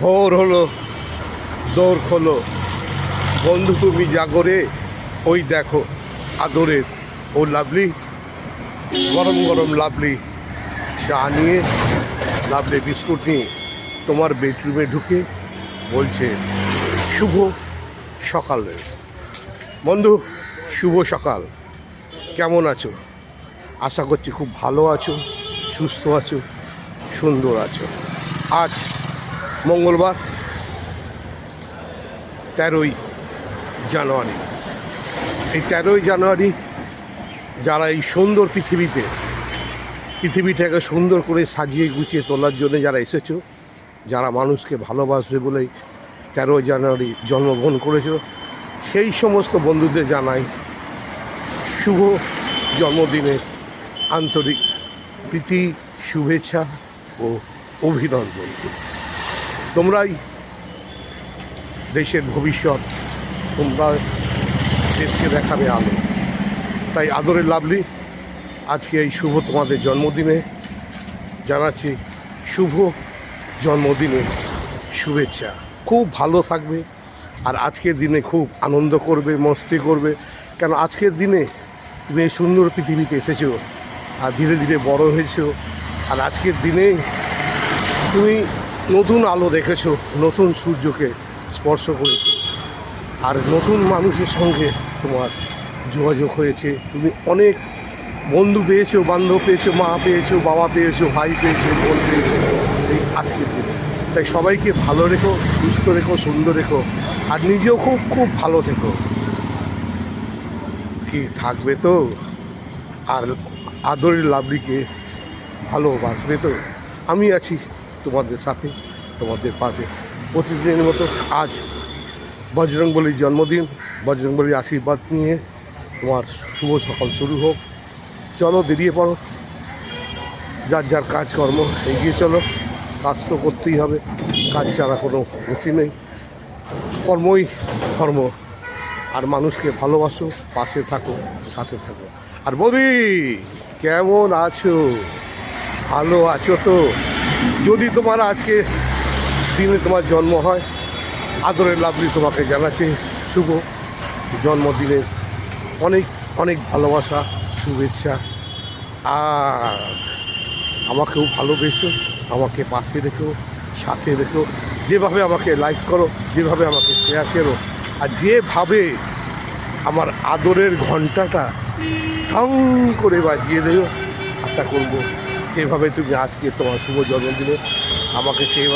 ভোর হলো, দৌড় খোলো, বন্ধু তুমি জাগরে। ওই দেখো আদরের ও লাভলি, গরম গরম লাভলি চা নিয়ে, লাভলি বিস্কুট নিয়ে তোমার বেডরুমে ঢুকে বলছে শুভ সকাল। বন্ধু, শুভ সকাল। কেমন আছো? আশা করছি খুব ভালো আছো, সুস্থ আছো, সুন্দর আছো। আজ মঙ্গলবার, 13ই জানুয়ারি। এই 13ই জানুয়ারি যারা এই সুন্দর পৃথিবীটাকে সুন্দর করে সাজিয়ে গুছিয়ে তোলার জন্য যারা এসেছো, যারা মানুষকে ভালোবাসবে বলেই 13ই জানুয়ারি জন্মগ্রহণ করেছো, সেই সমস্ত বন্ধুদের জানাই শুভ জন্মদিনের আন্তরিক প্রীতি, শুভেচ্ছা ও অভিনন্দন। তোমরাই দেশের ভবিষ্যৎ, তোমরা দেশকে দেখাবে আলো। তাই আদরের লাভলি, আজকে এই শুভ তোমাদের জন্মদিনে জানাচ্ছি শুভ জন্মদিনের শুভেচ্ছা। খুব ভালো থাকবে, আর আজকের দিনে খুব আনন্দ করবে, মস্তি করবে। কেন আজকের দিনে তুমি এই সুন্দর পৃথিবীতে এসেছো আর ধীরে ধীরে বড় হয়েছো, আর আজকের দিনে তুমি নতুন আলো দেখেছো, নতুন সূর্যকে স্পর্শ করেছো, আর নতুন মানুষের সঙ্গে তোমার যোগাযোগ হয়েছে। তুমি অনেক বন্ধু পেয়েছো, বান্ধব পেয়েছো, মা পেয়েছো, বাবা পেয়েছো, ভাই পেয়েছো, বোন পেয়েছো এই আজকের দিনে। তাই সবাইকে ভালো রেখো, সুস্থ রেখো, সুন্দর রেখো, আর নিজেও খুব খুব ভালো থেকো। কি থাকবে তো? আর আদরের লাভলিকে ভালোবাসবে তো? আমি আছি তোমাদের সাথে, তোমাদের পাশে প্রতিদিনের মতো। আজ বজরংবলীর জন্মদিন, বজরংবলীর আশীর্বাদ নিয়ে তোমার শুভ সকাল শুরু হোক। চলো বেরিয়ে পড়ো, যার যার কাজকর্ম এগিয়ে চলো। কাজ তো করতেই হবে, কাজ ছাড়া কোনো গতি নেই। কর্মই ধর্ম। আর মানুষকে ভালোবাসো, পাশে থাকো, সাথে থাকো। আর বৌদি, কেমন আছো? ভালো আছো তো? যদি তোমার আজকে দিনে তোমার জন্ম হয়, আদরের লাভলি তোমাকে জানাচ্ছে শুভ জন্মদিনের অনেক অনেক ভালোবাসা, শুভেচ্ছা। আর আমাকেও ভালোবেসো, আমাকে পাশে রেখো, সাথে রেখো। যেভাবে আমাকে লাইক করো, যেভাবে আমাকে শেয়ার করো, আর যেভাবে আমার আদরের ঘন্টাটা ঢং করে বাজিয়ে দেও, আশা করবো সেভাবে তুমি আজকে তোমার শুভ জন্মদিনে আমাকে সেইভাবে